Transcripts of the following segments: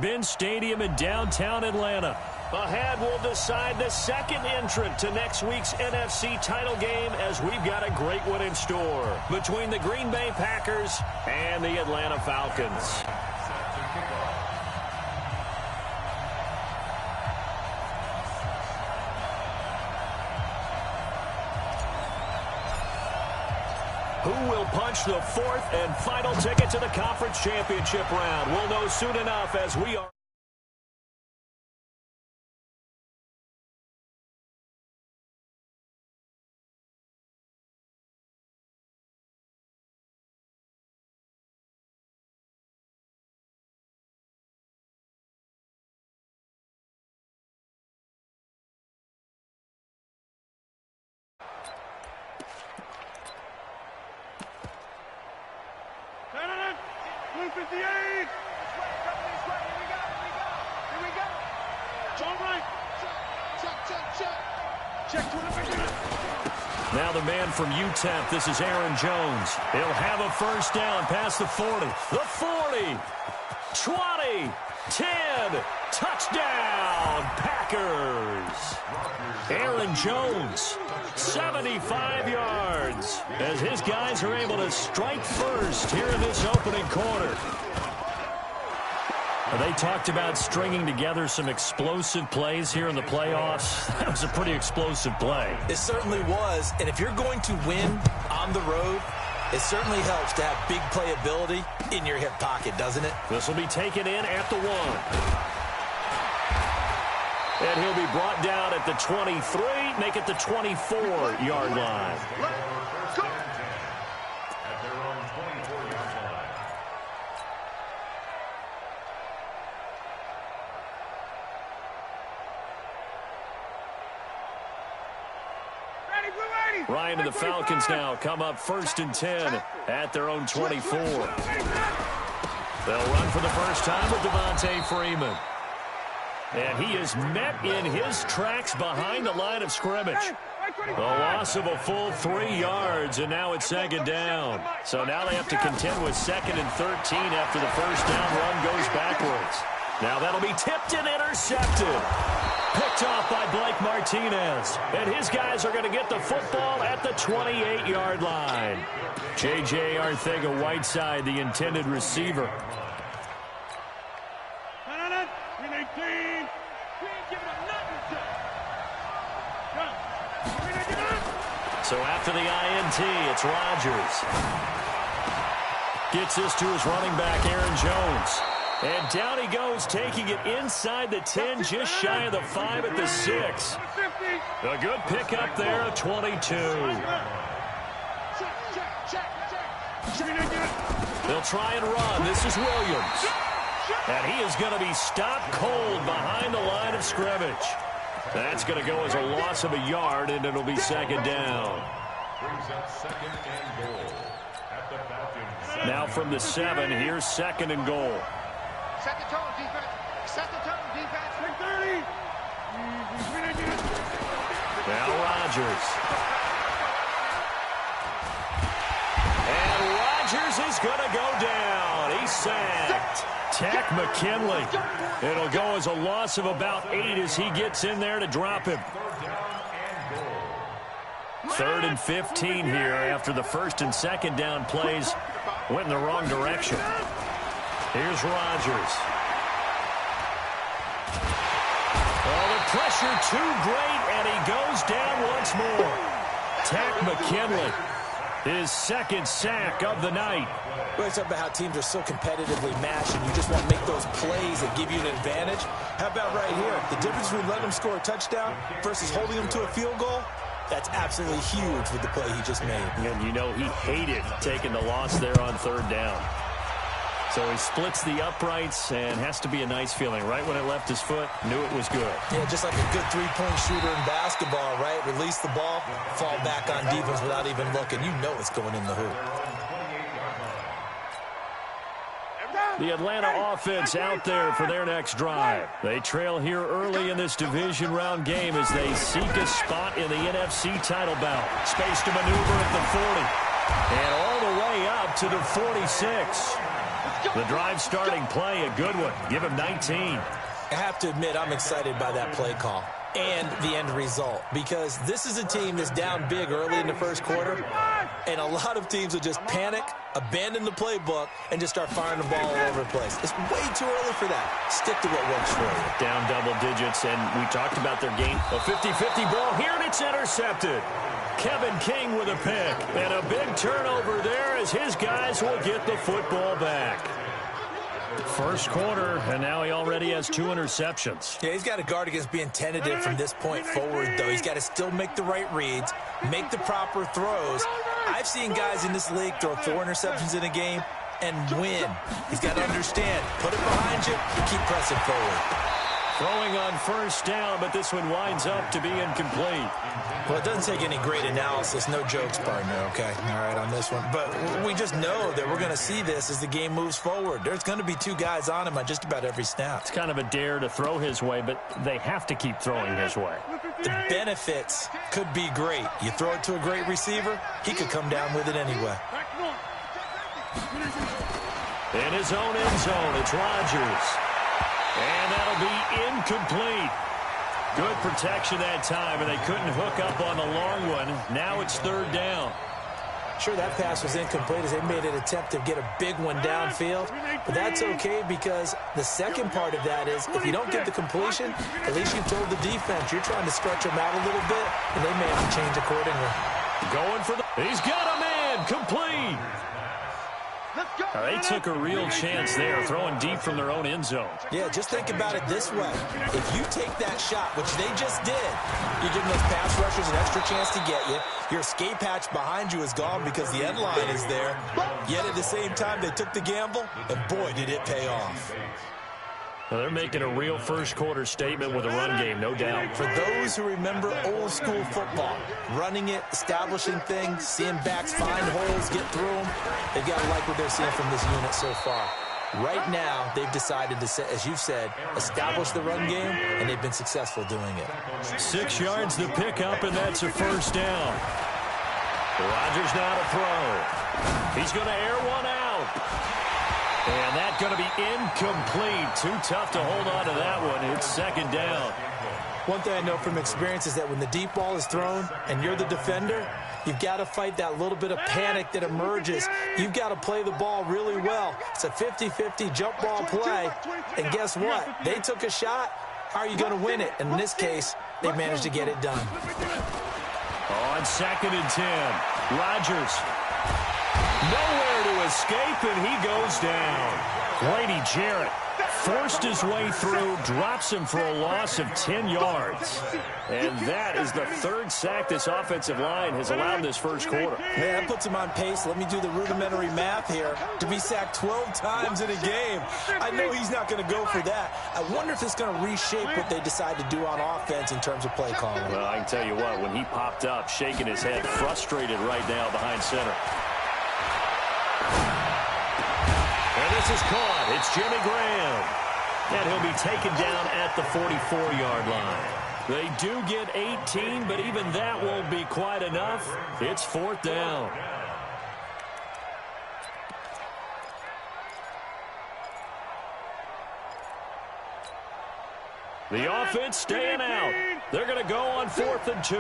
Benz Stadium in downtown Atlanta. Ahead will decide the second entrant to next week's NFC title game, as we've got a great one in store between the Green Bay Packers and the Atlanta Falcons. Who will punch the fourth and final ticket to the conference championship round? We'll know soon enough as we are. Blue 58! This way, coming this way. Here we go, here we go. Here we go. All right. Check to the beginning. Now the man from UTEP, this is Aaron Jones. He'll have a first down past the 40. The 40, 20, 10, touchdown, Packers. Aaron Jones, 75 yards, as his guys are able to strike first here in this opening quarter. They talked about stringing together some explosive plays here in the playoffs. That was a pretty explosive play. It certainly was, and if you're going to win on the road, it certainly helps to have big playability in your hip pocket, doesn't it? This will be taken in at the 1. And he'll be brought down at the 23, make it the 24-yard line. Ryan and the Falcons now come up 1st and 10 at their own 24. They'll run for the first time with Devontae Freeman. And he is met in his tracks behind the line of scrimmage. The loss of a full 3 yards, and now it's 2nd down. So now they have to contend with 2nd and 13 after the first down run goes backwards. Now that'll be tipped and intercepted. Picked off by Blake Martinez. And his guys are going to get the football at the 28-yard line. J.J. Arcega-Whiteside, the intended receiver. So after the INT, it's Rodgers. Gets this to his running back, Aaron Jones. And down he goes, taking it inside the 10, just shy of the 5 at the 6. A good pickup there at 22. They'll try and run. This is Williams. And he is going to be stopped cold behind the line of scrimmage. That's going to go as a loss of a yard, and it'll be 2nd down. Now from the 7, here's 2nd and goal. Set the tone, defense. Set the tone, defense. 30. Now Rodgers. And Rodgers is going to go down. He's sacked. Tack McKinley. It'll go as a loss of about 8 as he gets in there to drop him. 3rd and 15 here after the 1st and 2nd down plays went in the wrong direction. Here's Rodgers. Oh, the pressure too great, and he goes down once more. Tack McKinley, his 2nd sack of the night. We're talking about how teams are so competitively matched, and you just want to make those plays that give you an advantage. How about right here? The difference between letting them score a touchdown versus holding them to a field goal, that's absolutely huge with the play he just made. And you know he hated taking the loss there on 3rd down. So he splits the uprights, and has to be a nice feeling. Right when it left his foot, knew it was good. Yeah, just like a good three-point shooter in basketball, right? Release the ball, fall back on defense without even looking. You know it's going in the hoop. The Atlanta offense out there for their next drive. They trail here early in this division round game as they seek a spot in the NFC title bout. Space to maneuver at the 40. And all the way up to the 46. The drive starting play, a good one. Give him 19. I have to admit, I'm excited by that play call and the end result, because this is a team that's down big early in the first quarter, and a lot of teams will just panic, abandon the playbook, and just start firing the ball all over the place. It's way too early for that. Stick to what works for you. Down double digits, and we talked about their game. A 50-50 ball here, and it's intercepted. Kevin King with a pick, and a big turnover there as his guys will get the football back. First quarter, and now he already has 2 interceptions. Yeah, he's got to guard against being tentative from this point forward, though. He's got to still make the right reads, make the proper throws. I've seen guys in this league throw 4 interceptions in a game and win. He's got to understand, put it behind you, keep pressing forward. Throwing on first down, but this one winds up to be incomplete. Well, it doesn't take any great analysis. No jokes, partner, okay? All right, on this one. But we just know that we're going to see this as the game moves forward. There's going to be 2 guys on him on just about every snap. It's kind of a dare to throw his way, but they have to keep throwing his way. The benefits could be great. You throw it to a great receiver, he could come down with it anyway. In his own end zone, it's Rodgers. And that'll be incomplete. Good protection that time, and they couldn't hook up on the long one. Now it's 3rd down. Sure, that pass was incomplete as they made an attempt to get a big one downfield. But that's okay, because the second part of that is if you don't get the completion, at least you've told the defense you're trying to stretch them out a little bit, and they may have to change accordingly. Going for the... He's got a man. Complete. They took a real chance there, throwing deep from their own end zone. Yeah, just think about it this way. If you take that shot, which they just did, you're giving those pass rushers an extra chance to get you. Your escape hatch behind you is gone because the end line is there. Yet at the same time, they took the gamble, and boy, did it pay off. Well, they're making a real first-quarter statement with a run game, no doubt. For those who remember old-school football, running it, establishing things, seeing backs find holes, get through them, they've got to like what they're seeing from this unit so far. Right now, they've decided to, as you've said, establish the run game, and they've been successful doing it. 6 yards to pick up, and that's a first down. Rodgers now to throw. He's going to air one out. And that's going to be incomplete. Too tough to hold on to that one. It's 2nd down. One thing I know from experience is that when the deep ball is thrown and you're the defender, you've got to fight that little bit of panic that emerges. You've got to play the ball really well. It's a 50-50 jump ball play. And guess what? They took a shot. How are you going to win it? And in this case, they managed to get it done. On 2nd and 10, Rodgers. Nowhere to escape, and he goes down. Grady Jarrett forced his way through, drops him for a loss of 10 yards. And that is the 3rd sack this offensive line has allowed this first quarter. Yeah, that puts him on pace. Let me do the rudimentary math here. To be sacked 12 times in a game, I know he's not going to go for that. I wonder if it's going to reshape what they decide to do on offense in terms of play calling. Well, I can tell you what, when he popped up, shaking his head, frustrated right now behind center. And this is caught. It's Jimmy Graham. And he'll be taken down at the 44-yard line. They do get 18, but even that won't be quite enough. It's 4th down. The offense staying out. They're going to go on 4th and 2.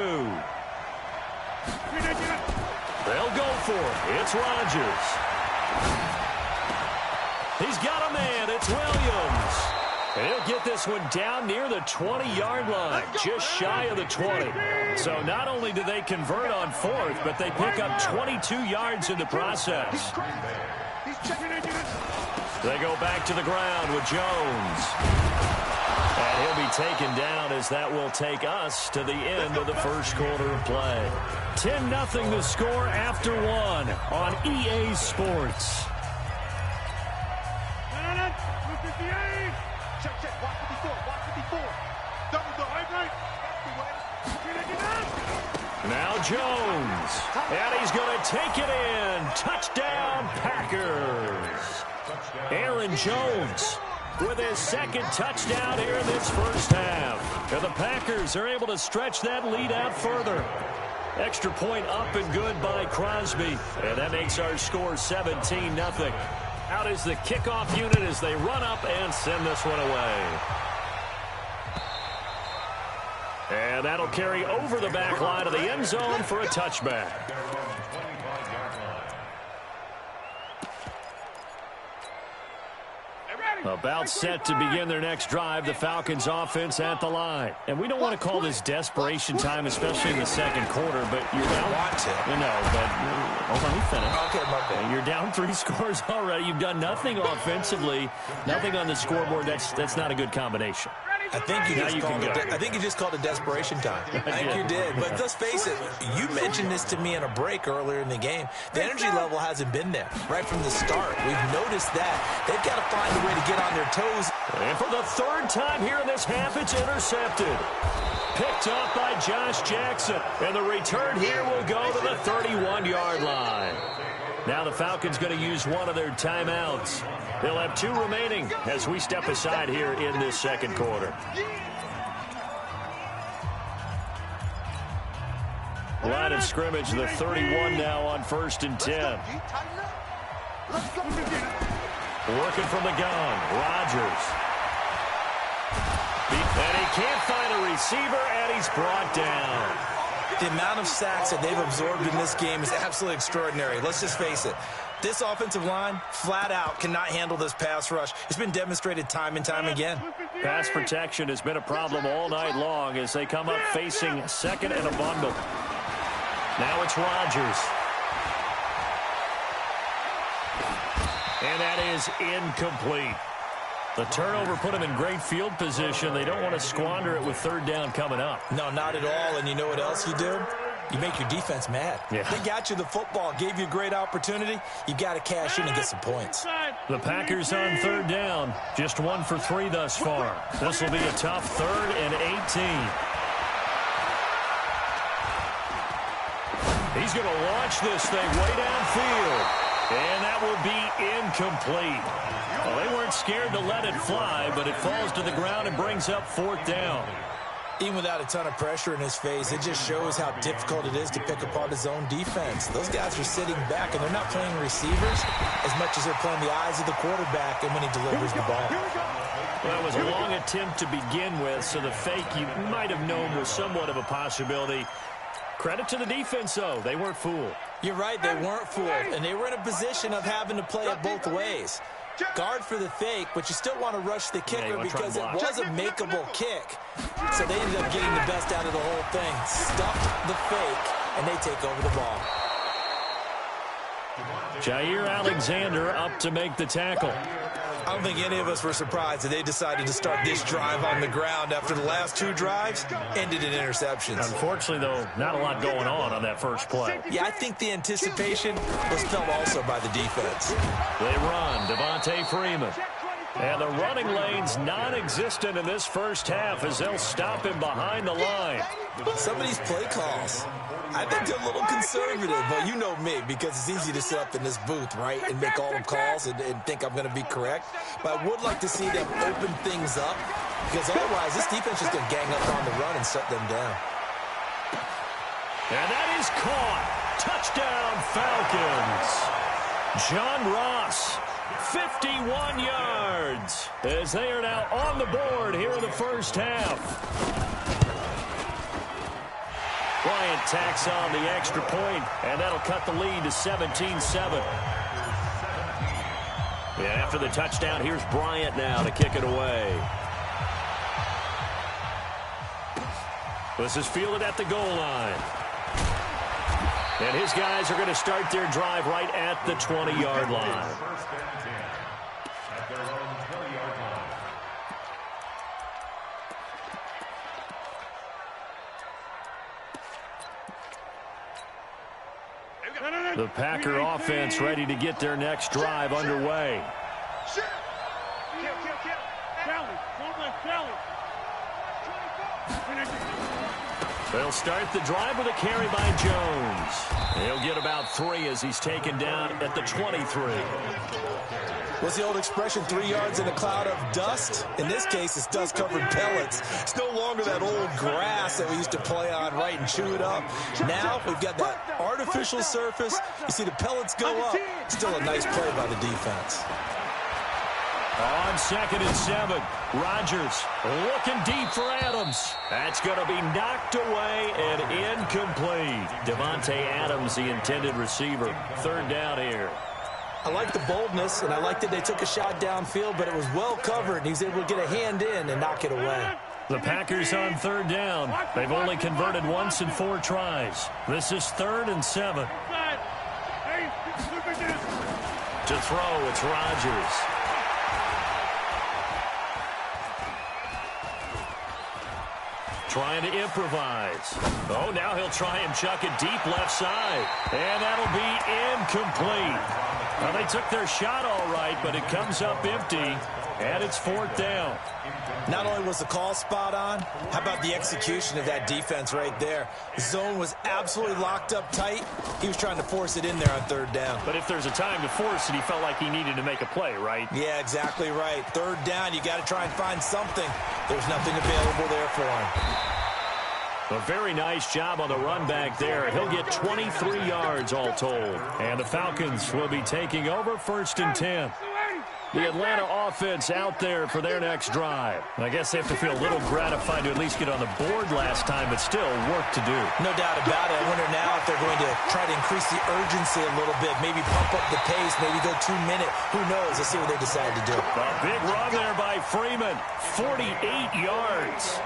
They'll go for it. It's Rodgers. He's got a man. It's Williams. And he'll get this one down near the 20-yard line, just shy of the 20. So not only do they convert on 4th, but they pick up 22 yards in the process. They go back to the ground with Jones. And he'll be taken down as that will take us to the end of the first quarter of play. 10-0 the score after 1 on EA Sports. Now Jones, and he's going to take it in. Touchdown, Packers. Aaron Jones with his 2nd touchdown here in this first half. And the Packers are able to stretch that lead out further. Extra point up and good by Crosby. And that makes our score 17-0. Out is the kickoff unit as they run up and send this one away. And that'll carry over the back line of the end zone for a touchback. About set to begin their next drive, the Falcons offense at the line. And we don't want to call this desperation time, especially in the second quarter, but you're down. Want to. But hold on, let me finish. Okay, my bad. You're down 3 scores already. You've done nothing offensively, nothing on the scoreboard. That's not a good combination. I think you just called it desperation time. I think you did. But let's face it, you mentioned this to me in a break earlier in the game. The energy level hasn't been there right from the start. We've noticed that. They've got to find a way to get on their toes. And for the third time here in this half, it's intercepted. Picked up by Josh Jackson. And the return here will go to the 31-yard line. Now the Falcons going to use one of their timeouts. They'll have 2 remaining as we step aside here in this second quarter. Line of scrimmage, the 31 now on 1st and 10. Working from the gun, Rodgers. And he can't find a receiver, and he's brought down. The amount of sacks that they've absorbed in this game is absolutely extraordinary. Let's just face it. This offensive line, flat out, cannot handle this pass rush. It's been demonstrated time and time again. Pass protection has been a problem all night long as they come up facing second and a bundle. Now it's Rodgers. And that is incomplete. The turnover put them in great field position. They don't want to squander it with 3rd down coming up. No, not at all. And you know what else you do? You make your defense mad. Yeah. They got you the football, gave you a great opportunity. You got to cash in and get some points. The Packers on 3rd down. Just 1 for 3 thus far. This will be a tough 3rd and 18. He's going to launch this thing way downfield. And that will be incomplete. Well, they weren't scared to let it fly, but it falls to the ground and brings up 4th down. Even without a ton of pressure in his face, it just shows how difficult it is to pick apart his own defense. Those guys are sitting back, and they're not playing receivers as much as they're playing the eyes of the quarterback and when he delivers the ball. Well, it was a long attempt to begin with, so the fake you might have known was somewhat of a possibility. Credit to the defense, though. They weren't fooled. You're right, they weren't fooled, and they were in a position of having to play it both ways. Guard for the fake, but you still want to rush the kicker because it was a makeable kick. So they ended up getting the best out of the whole thing. Stuffed the fake, and they take over the ball. Jair Alexander up to make the tackle. I don't think any of us were surprised that they decided to start this drive on the ground after the last 2 drives ended in interceptions. Unfortunately, though, not a lot going on that first play. Yeah, I think the anticipation was felt also by the defense. They run, Devontae Freeman. And the running lane's non-existent in this first half as they'll stop him behind the line. Some of these play calls, I think they're a little conservative, but you know me, because it's easy to sit up in this booth, right, and make all the calls and think I'm going to be correct. But I would like to see them open things up, because otherwise this defense is going to gang up on the run and shut them down. And that is caught. Touchdown, Falcons. John Ross, 51 yards, as they are now on the board here in the first half. Bryant tacks on the extra point, and that'll cut the lead to 17-7. Yeah, after the touchdown, here's Bryant now to kick it away. This is fielded at the goal line. And his guys are going to start their drive right at the 20-yard line. The Packer offense ready to get their next drive underway. They'll start the drive with a carry by Jones. He'll get about 3 as he's taken down at the 23. What's the old expression, 3 yards in a cloud of dust? In this case, it's dust-covered pellets. It's no longer that old grass that we used to play on, right, and chew it up. Now we've got that artificial surface. You see the pellets go up. Still a nice play by the defense. On 2nd and 7, Rodgers looking deep for Adams. That's going to be knocked away and incomplete. Davante Adams, the intended receiver. 3rd down here. I like the boldness, and I like that they took a shot downfield, but it was well covered, and he was able to get a hand in and knock it away. The Packers on 3rd down. They've only converted once in 4 tries. This is 3rd and 7. To throw, it's Rodgers. Trying to improvise. Oh, now he'll try and chuck it deep left side. And that'll be incomplete. Well, they took their shot all right, but it comes up empty, and it's 4th down. Not only was the call spot on, how about the execution of that defense right there? The zone was absolutely locked up tight. He was trying to force it in there on 3rd down. But if there's a time to force it, he felt like he needed to make a play, right? Yeah, exactly right. 3rd down, you got to try and find something. There's nothing available there for him. A very nice job on the run back there. He'll get 23 yards all told. And the Falcons will be taking over 1st and 10. The Atlanta offense out there for their next drive. I guess they have to feel a little gratified to at least get on the board last time, but still work to do. No doubt about it. I wonder now if they're going to try to increase the urgency a little bit, maybe pump up the pace, maybe go 2-minute. Who knows? Let's see what they decide to do. A big run there by Freeman. 48 yards.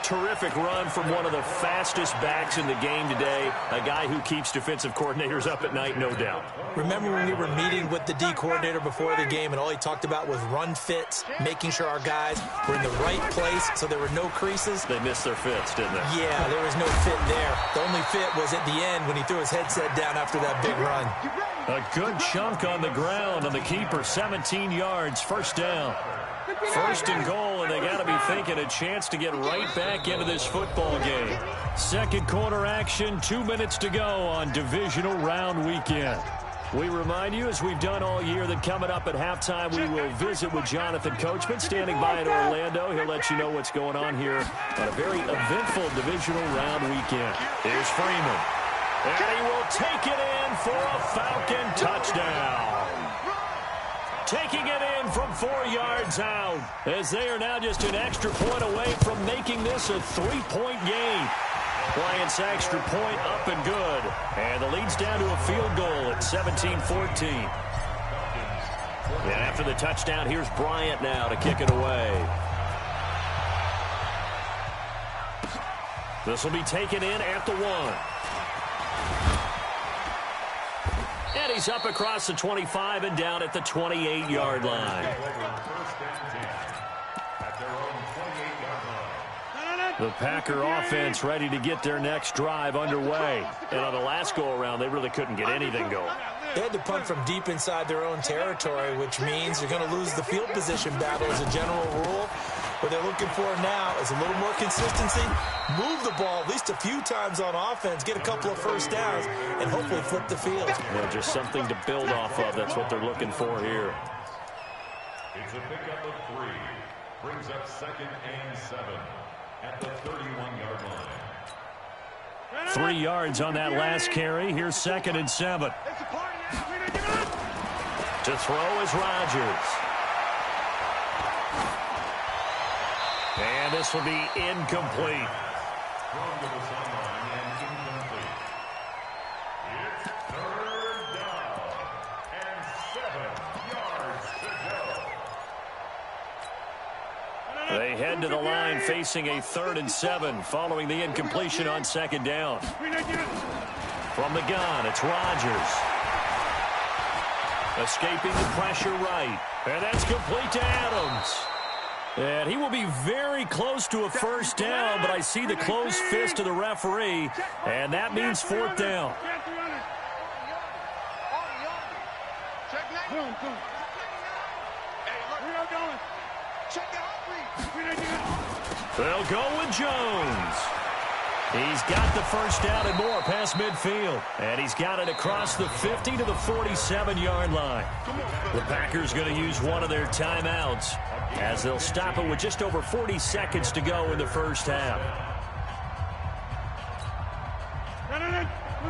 Terrific run from one of the fastest backs in the game today, a guy who keeps defensive coordinators up at night, no doubt. Remember when we were meeting with the D coordinator before the game, and all he talked about was run fits, making sure our guys were in the right place so there were no creases? They missed their fits, didn't they? Yeah, there was no fit there. The only fit was at the end when he threw his headset down after that big run. A good chunk on the ground on the keeper, 17 yards, 1st down. 1st and goal, and they got to be thinking a chance to get right back into this football game. 2nd quarter action, 2 minutes to go on divisional round weekend. We remind you, as we've done all year, that coming up at halftime, we will visit with Jonathan Coachman, standing by in Orlando. He'll let you know what's going on here on a very eventful divisional round weekend. Here's Freeman, and he will take it in for a Falcon touchdown. Taking it in from 4 yards out, as they are now just an extra point away from making this a 3-point game. Bryant's extra point up and good. And the lead's down to a field goal at 17-14. And after the touchdown, here's Bryant now to kick it away. This will be taken in at the 1. And he's up across the 25 and down at the 28-yard line. The Packer offense ready to get their next drive underway. And on the last go-around, they really couldn't get anything going. They had to punt from deep inside their own territory, which means you're going to lose the field position battle as a general rule. What they're looking for now is a little more consistency, move the ball at least a few times on offense, get a couple of 1st downs, and hopefully flip the field. Yeah, just something to build off of. That's what they're looking for here. It's a pickup of 3. Brings up 2nd and 7 at the 31-yard line. 3 yards on that last carry. Here's 2nd and 7. To throw is Rodgers. And this will be incomplete. Thrown to the sideline and incomplete. It's 3rd down and 7 yards to go. They head to the line facing a 3rd and 7 following the incompletion on 2nd down. From the gun, it's Rodgers. Escaping the pressure right. And that's complete to Adams. And he will be very close to a 1st down, but I see the closed fist of the referee, and that means 4th down. They'll go with Jones. He's got the first down and more past midfield. And he's got it across the 50 to the 47-yard line. The Packers going to use one of their timeouts as they'll stop it with just over 40 seconds to go in the first half.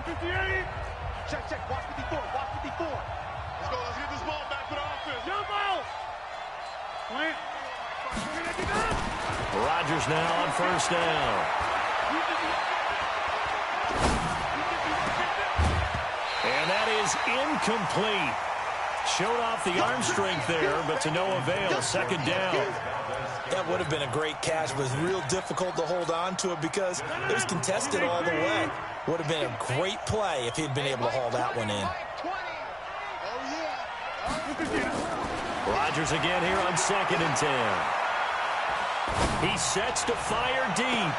58. Check. Watch 54. Let's go. Let's get this ball back to the offense. Jump ball. Plant. Rodgers now on first down. And that is incomplete. Showed off the arm strength there, but to no avail. Second down. That would have been a great catch, but it was real difficult to hold on to it because it was contested all the way. Would have been a great play if he'd been able to haul that one in. Rodgers again here on 2nd and 10. He sets to fire deep.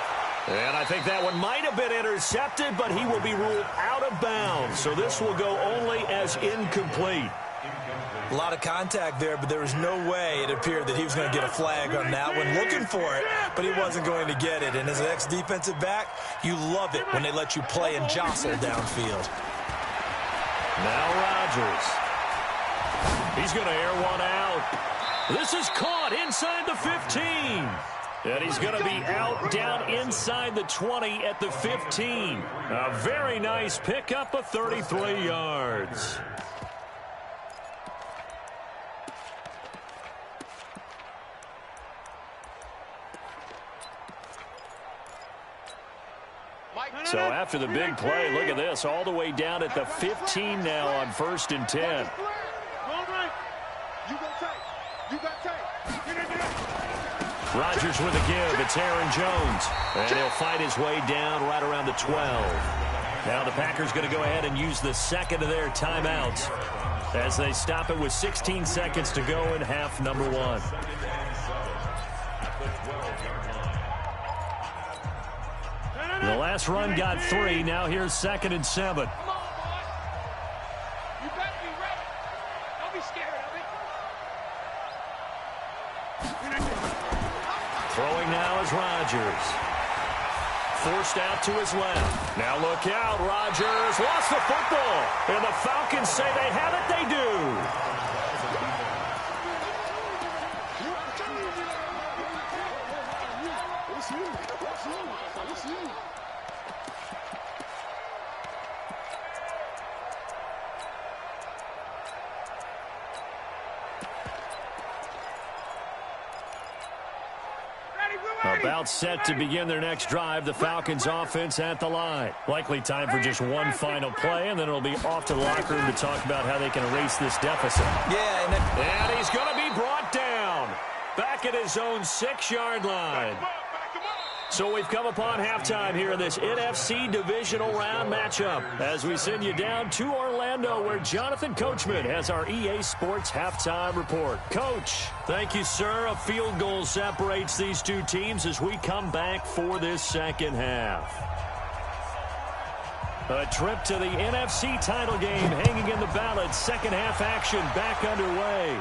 And I think that one might have been intercepted, but he will be ruled out of bounds. So this will go only as incomplete. A lot of contact there, but there was no way it appeared that he was going to get a flag on that one. Looking for it, but he wasn't going to get it. And as an ex-defensive back, you love it when they let you play and jostle downfield. Now Rodgers. He's going to air one out. This is caught inside the 15. And he's going to be out down inside the 20 at the 15. A very nice pickup of 33 yards. So after the big play, look at this, all the way down at the 15 now on 1st and 10. Rodgers with a give. It's Aaron Jones. And he'll fight his way down right around the 12. Now the Packers going to go ahead and use the second of their timeouts as they stop it with 16 seconds to go in half number 1. The last run got 3. Now here's 2nd and 7. Come on, boy. You better be ready. Don't be scared of it. Throwing now is Rodgers. Forced out to his left. Now look out. Rodgers lost the football. And the Falcons say they have it. They do. About set to begin their next drive. The Falcons offense at the line. Likely time for just one final play, and then it'll be off to the locker room to talk about how they can erase this deficit. Yeah, and he's going to be brought down back at his own 6-yard line. So we've come upon halftime here in this NFC divisional round matchup as we send you down to Orlando where Jonathan Coachman has our EA Sports halftime report. Coach, thank you, sir. A field goal separates these two teams as we come back for this second half. A trip to the NFC title game hanging in the balance. Second half action back underway.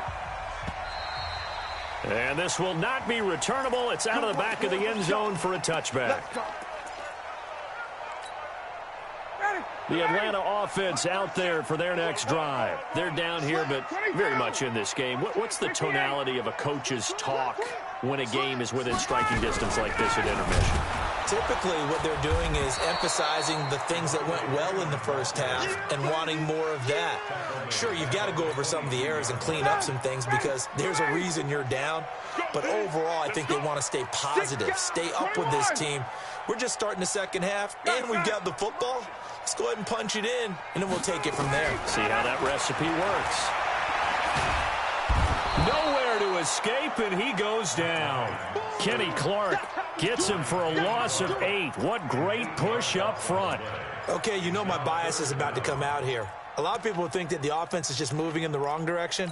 And this will not be returnable. It's out of the back of the end zone for a touchback. The Atlanta offense out there for their next drive. They're down here, but very much in this game. What's the tonality of a coach's talk when a game is within striking distance like this at intermission? Typically, what they're doing is emphasizing the things that went well in the first half and wanting more of that. Sure, you've got to go over some of the errors and clean up some things because there's a reason you're down. But overall, I think they want to stay positive, stay up with this team. We're just starting the second half, and we've got the football. Let's go ahead and punch it in, and then we'll take it from there. See how that recipe works. Nowhere to escape, and he goes down. Kenny Clark gets him for a loss of 8. What great push up front. Okay, you know my bias is about to come out here. A lot of people would think that the offense is just moving in the wrong direction.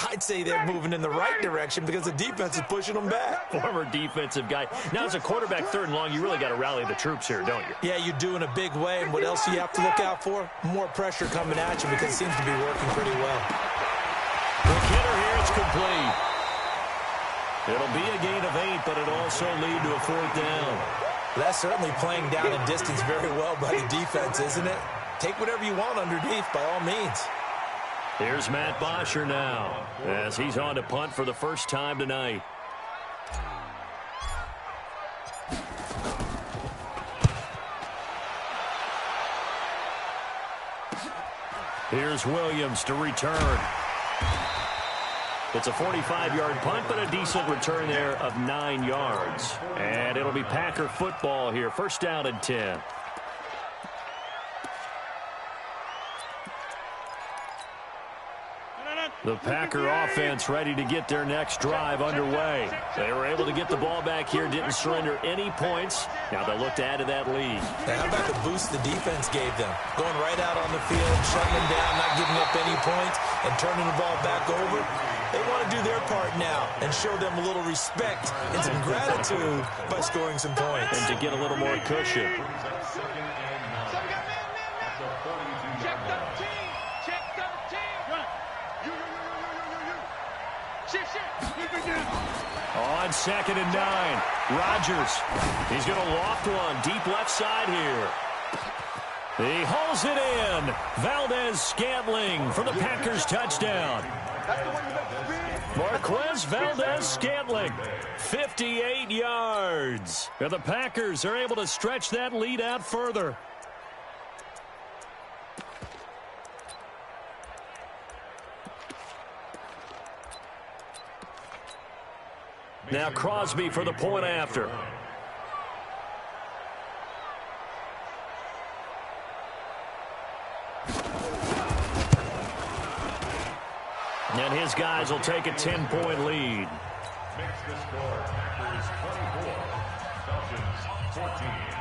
I'd say they're moving in the right direction because the defense is pushing them back. Former defensive guy. Now, as a quarterback, 3rd and long, you really got to rally the troops here, don't you? Yeah, you do in a big way. And what else do you have to look out for? More pressure coming at you because it seems to be working pretty well. The hitter here is complete. It'll be a gain of 8, but it'll also lead to a 4th down. That's certainly playing down and distance very well by the defense, isn't it? Take whatever you want underneath, by all means. Here's Matt Bosher now, as he's on to punt for the first time tonight. Here's Williams to return. It's a 45-yard punt, but a decent return there of 9 yards. And it'll be Packer football here. First down and 10. The Packer offense ready to get their next drive underway. They were able to get the ball back here, didn't surrender any points. Now they'll look to add to that lead. Now, how about the boost the defense gave them? Going right out on the field, shutting them down, not giving up any points, and turning the ball back over. They want to do their part now and show them a little respect and some gratitude by scoring some points. And to get a little more cushion. On 2nd and 9, Rodgers. He's going to loft one deep left side here. He hauls it in. Valdez-Scantling for the Packers touchdown. Marquez Valdez-Scantling, 58 yards. And the Packers are able to stretch that lead out further. Now Crosby for the point after. And his guys will take a 10-point lead. Makes the score Packers 24, Falcons 14.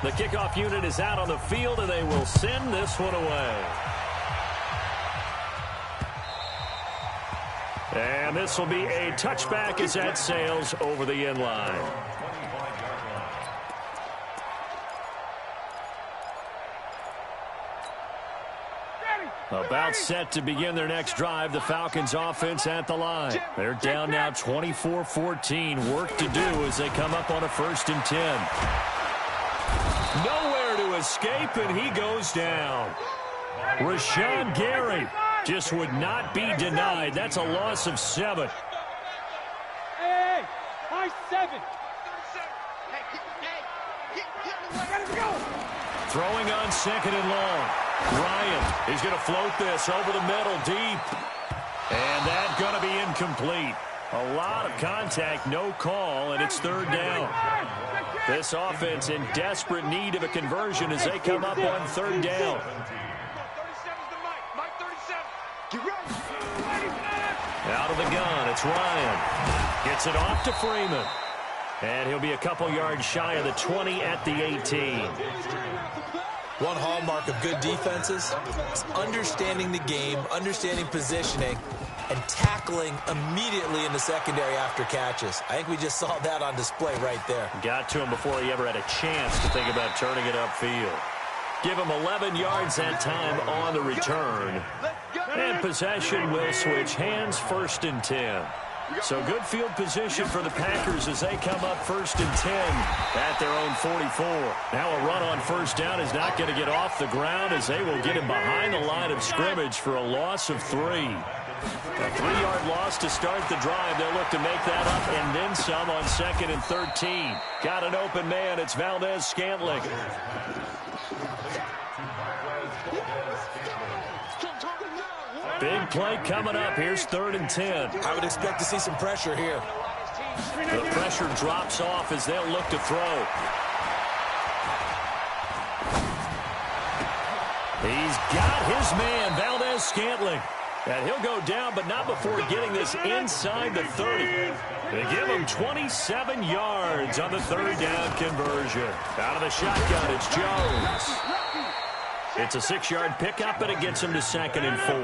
The kickoff unit is out on the field, and they will send this one away. And this will be a touchback as that sails over the end line. About set to begin their next drive, the Falcons offense at the line. They're down now 24-14. Work to do as they come up on a 1st and 10. Nowhere to escape, and he goes down. Rashawn Gary just would not be denied. That's a loss of 7. Hey, 7. Throwing on 2nd and long. Ryan, he's going to float this over the middle deep. And that's going to be incomplete. A lot of contact, no call, and it's 3rd down. This offense in desperate need of a conversion as they come up on 3rd down. Out of the gun, it's Ryan. Gets it off to Freeman. And he'll be a couple yards shy of the 20 at the 18. One hallmark of good defenses is understanding the game, understanding positioning, and tackling immediately in the secondary after catches. I think we just saw that on display right there. Got to him before he ever had a chance to think about turning it upfield. Give him 11 yards that time on the return. And possession will switch hands, 1st and 10. So good field position for the Packers as they come up 1st and 10 at their own 44. Now a run on 1st down is not going to get off the ground as they will get him behind the line of scrimmage for a loss of 3. A 3-yard loss to start the drive. They'll look to make that up and then some on 2nd and 13. Got an open man. It's Valdez-Scantling. Big play coming up. Here's 3rd and 10. I would expect to see some pressure here. The pressure drops off as they'll look to throw. He's got his man, Valdez-Scantling. And he'll go down, but not before getting this inside the 30. They give him 27 yards on the 3rd down conversion. Out of the shotgun, it's Jones. It's a 6-yard pickup, and it gets him to 2nd and 4.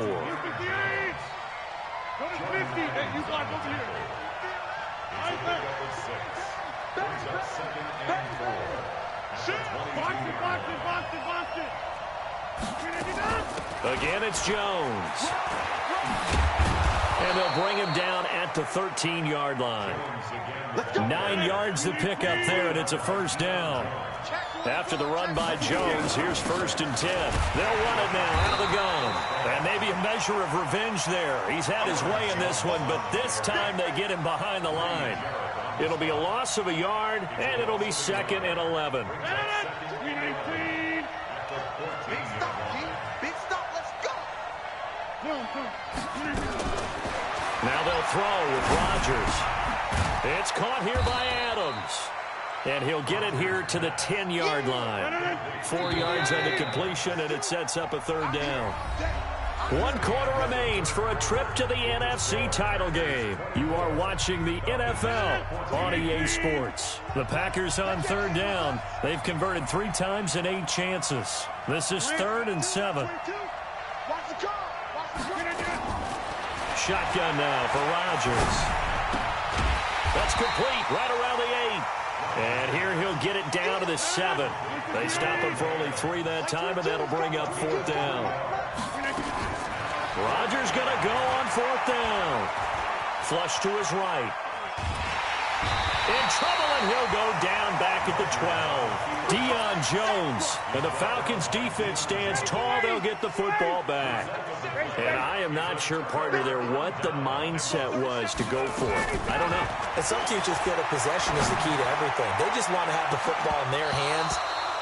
It's a pickup of 6. Brings up second and 4. Again, it's Jones. And they'll bring him down at the 13-yard line. 9 yards to pick up there, and it's a first down. After the run by Jones, here's 1st and 10. They'll run it now out of the gun. And maybe a measure of revenge there. He's had his way in this one, but this time they get him behind the line. It'll be a loss of a yard, and it'll be 2nd and 11. Now they'll throw with Rodgers. It's caught here by Adams. And he'll get it here to the 10-yard line. 4 yards on the completion, and it sets up a 3rd down. 1 quarter remains for a trip to the NFC title game. You are watching the NFL on EA Sports. The Packers on 3rd down. They've converted 3 times in 8 chances. This is 3rd and 7. Shotgun now for Rodgers. That's complete right around the 8. And here he'll get it down to the 7. They stop him for only 3 that time, and that'll bring up 4th down. Rodgers going to go on 4th down. Flush to his right. In trouble, and he'll go down back at the 12. Deion Jones. And the Falcons defense stands tall. They'll get the football back. And I am not sure, partner, there what the mindset was to go for it. I don't know. And some teams just feel that possession is the key to everything. They just want to have the football in their hands.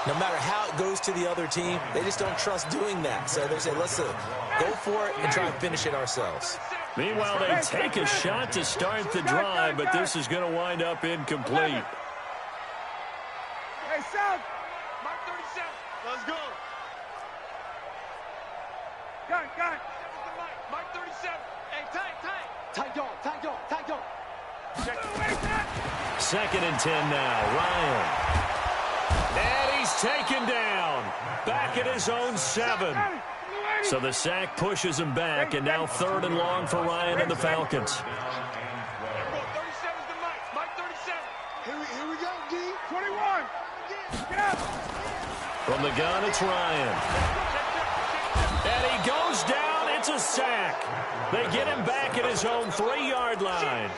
No matter how it goes to the other team, they just don't trust doing that. So they say, let's go for it and try and finish it ourselves. Meanwhile, they take a shot to start the drive, but this is going to wind up incomplete. Hey, South. Mark 37. Let's go. Got it. Mark 37. Hey, tight. Tight dog. 2nd and 10 now. Ryan. And he's taken down. Back at his own 7. So the sack pushes him back, and now 3rd and long for Ryan and the Falcons. 37's the Mike 37. Here we go, D. 21. Get up. From the gun, it's Ryan. And he goes down. It's a sack. They get him back at his own 3-yard line.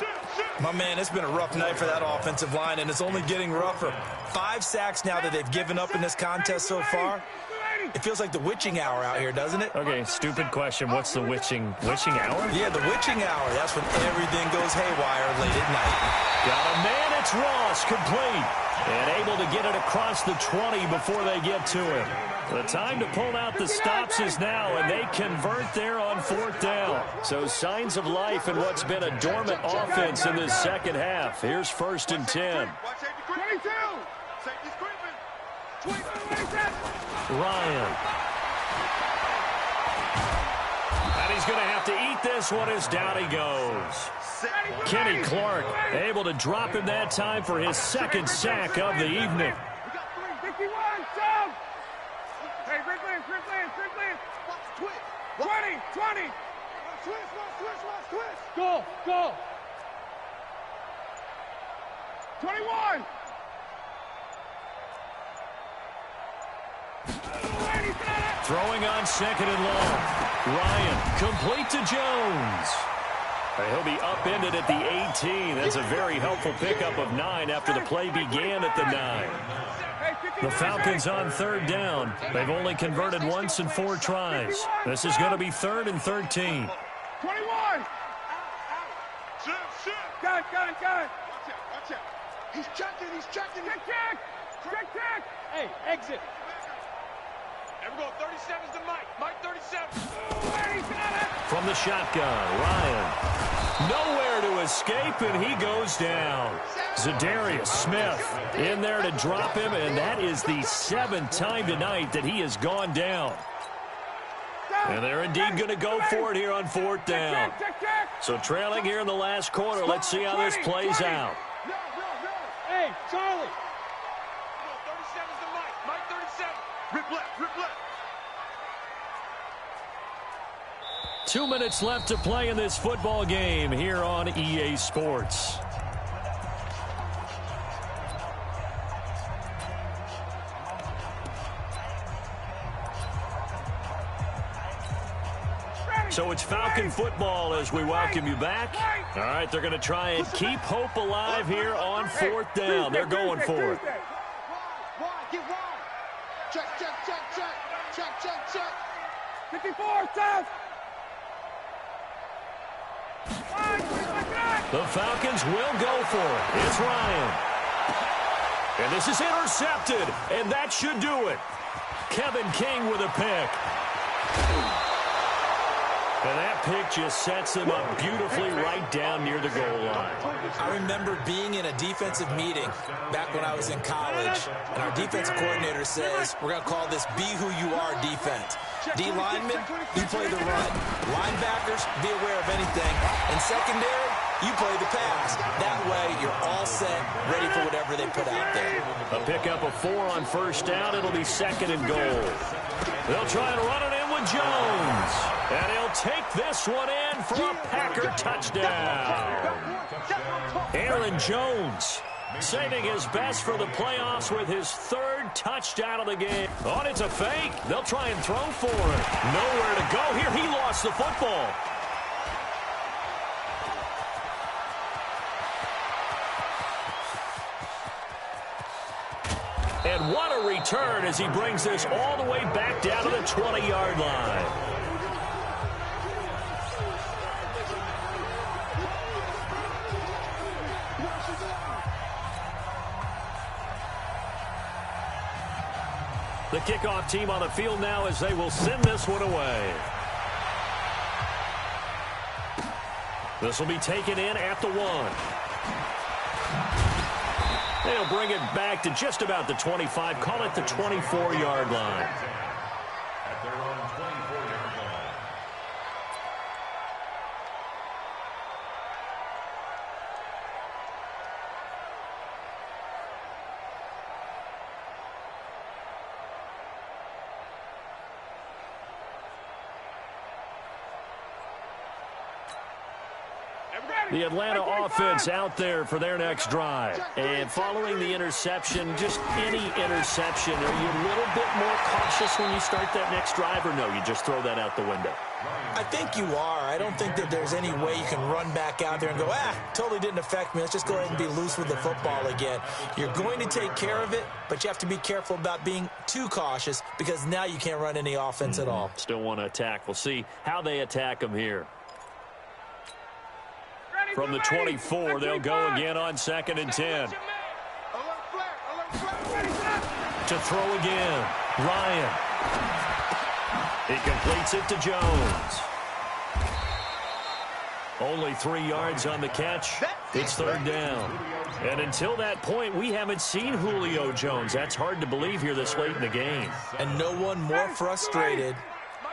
My man, it's been a rough night for that offensive line, and it's only getting rougher. 5 sacks now that they've given up in this contest so far. It feels like the witching hour out here, doesn't it? Okay, stupid question. What's the witching hour? Yeah, the witching hour. That's when everything goes haywire late at night. Got a man. It's Ross, complete. And able to get it across the 20 before they get to him. The time to pull out the stops is now, and they convert there on 4th down. So signs of life in what's been a dormant offense in this second half. Here's 1st and 10. 22. Safety's creeping. 27. Ryan. And he's going to have to eat this one as down he goes. Kenny Clark able to drop him that time for his 2nd sack of the evening. We got 3. 51. Down. Hey, Rick Lance. 20. Twist. Go. 21. Throwing on 2nd and long. Ryan complete to Jones. He'll be upended at the 18. That's a very helpful pickup of 9 after the play began at the 9. The Falcons on 3rd down. They've only converted once in 4 tries. This is going to be 3rd and 13. 21. Got it. Watch out. He's checking. Check. Hey, exit. There we go. 37's the Mike 37. From the shotgun, Ryan. Nowhere to escape, and he goes down. Zadarius Smith in there to drop him, and that is the 7th time tonight that he has gone down. And they're indeed going to go for it here on 4th down. So trailing here in the last quarter, let's see how this plays out. Hey, Charlie. 37's the Mike 37. Rip left. 2 minutes left to play in this football game here on EA Sports. So it's Falcon football as we welcome you back. All right, they're going to try and keep hope alive here on 4th down. They're going for it. Get wide. Check, check, check, check. Check, check, check. 54, South. The Falcons will go for it. It's Ryan. And this is intercepted, and that should do it. Kevin King with a pick. And that pick just sets him up beautifully right down near the goal line. I remember being in a defensive meeting back when I was in college, and our defensive coordinator says, we're going to call this be who you are defense. D linemen, you play the run. Linebackers, be aware of anything. And secondary, you play the pass. That way, you're all set, ready for whatever they put out there. A pickup of 4 on 1st down. It'll be 2nd and goal. They'll try and run it in with Jones. And he'll take this one in for a Packer touchdown. Aaron Jones saving his best for the playoffs with his 3rd touchdown of the game. Oh, it's a fake. They'll try and throw for it. Nowhere to go here. He lost the football. And what a return as he brings this all the way back down to the 20-yard line. The kickoff team on the field now as they will send this one away. This will be taken in at the 1. They'll bring it back to just about the 25. Call it the 24-yard line. At their own 24-yard line. The Atlanta offense out there for their next drive. And following the interception, just any interception, are you a little bit more cautious when you start that next drive, or no, you just throw that out the window? I think you are. I don't think that there's any way you can run back out there and go, totally didn't affect me. Let's just go ahead and be loose with the football again. You're going to take care of it, but you have to be careful about being too cautious because now you can't run any offense at all. Still want to attack. We'll see how they attack them here. From the 24, they'll go again on 2nd and 10. To throw again, Ryan. He completes it to Jones. Only 3 yards on the catch. It's 3rd down. And until that point, we haven't seen Julio Jones. That's hard to believe here this late in the game. And no one more frustrated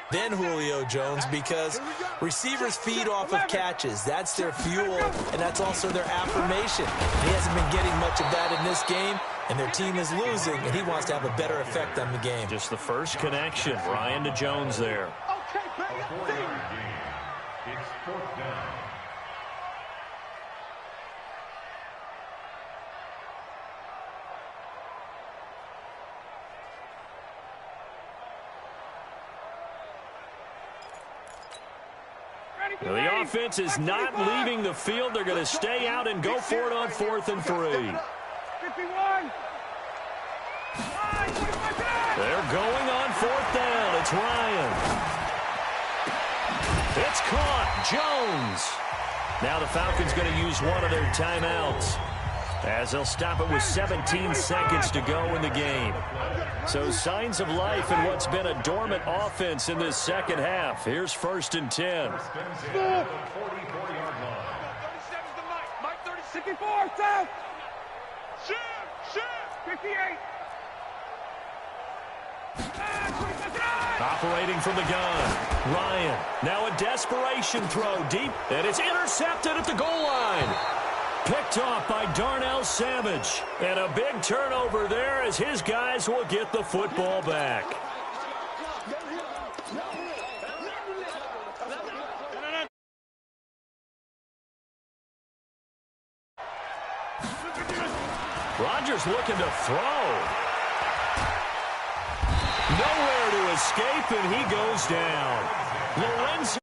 than Julio Jones because receivers feed off of catches. That's their fuel, and that's also their affirmation. He hasn't been getting much of that in this game, and their team is losing, and he wants to have a better effect on the game. Just the first connection, Ryan to Jones there. Okay, A 4-yard gain. It's 4th down. Now, the offense is not leaving the field. They're going to stay out and go for it on 4th and 3. 51. They're going on 4th down. It's Ryan. It's caught. Jones. Now the Falcons going to use one of their timeouts as they'll stop it with 17 seconds to go in the game. So signs of life in what's been a dormant offense in this second half. Here's 1st and 10. 54, South. Shoot! 58. Operating from the gun. Ryan. Now a desperation throw deep. And it's intercepted at the goal line. Picked off by Darnell Savage. And a big turnover there as his guys will get the football back. Rodgers looking to throw. Nowhere to escape, and he goes down. Lorenzo.